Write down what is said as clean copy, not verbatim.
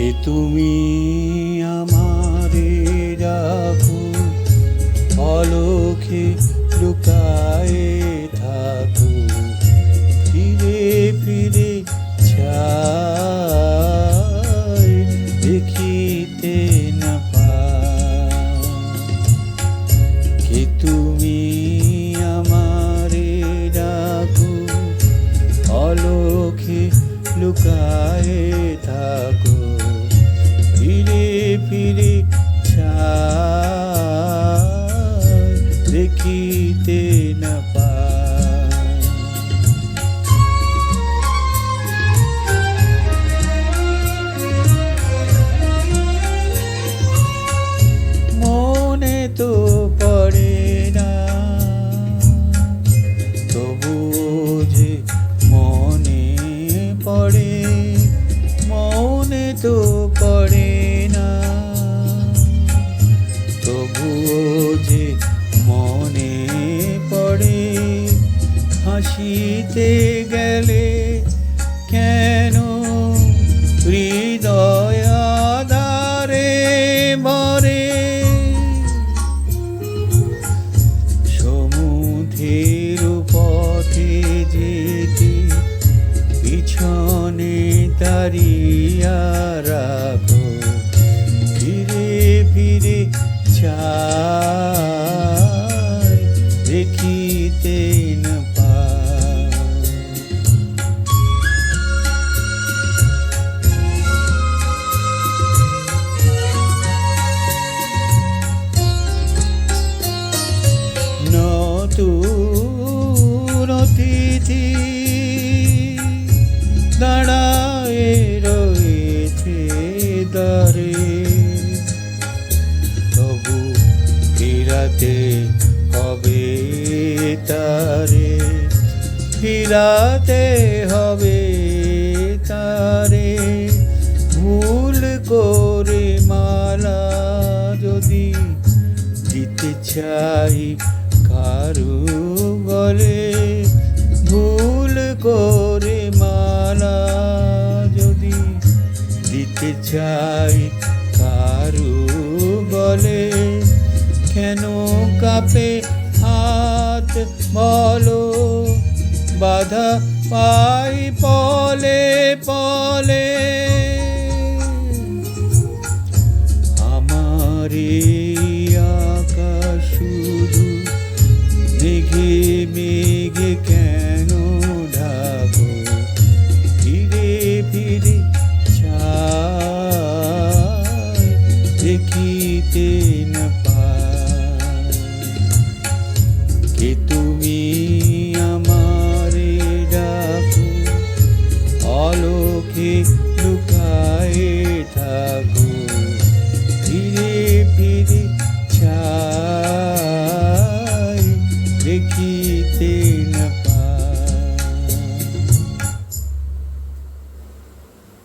কে তুমি আমারে রাখো, অলখে লুকায়ে থাকো, ফিরে ফিরে চাই দেখিতে না পাই। কে তুমি আমারে রাখো, অলখে লুকায়ে থাকো, ফিরে ফিরে চাই দেখিতে না পাই। মনে তো পড়ে না, তবুও যে মনে পড়ে, মনে তো পড়ে না, তবুও যে মনে পড়ে। হাসিতে গেলে কেন হৃদয় আধারে ভরে, সমুদ্রের পথে যেতে পিছনে তারিয়া রাখো, ফিরে ফিরে চাই দেখিতে না পাই। নতুন অতিথি দাঁড়ায়ে রয়েছে দ্বারে, তবু ফিরাতে হবে তারে, ফিরাতে হবে তারে। ভুল করে মালা যদি দিতে চাই কারু গলে, ভুল করে মালা যদি দিতে চাই কারু গলে, কেন কাঁপে হাত বলো, বাধা পাই পলে পলে। আমারে আকাশ শুধু মেঘে মেঘে কেন ঢাকো, ফিরে ফিরে চাই দেখিতে না পাই। কে তুমি আমারে ডাকো, অলখে লুকায়ে থাকো, ফিরে ফিরে চাই দেখি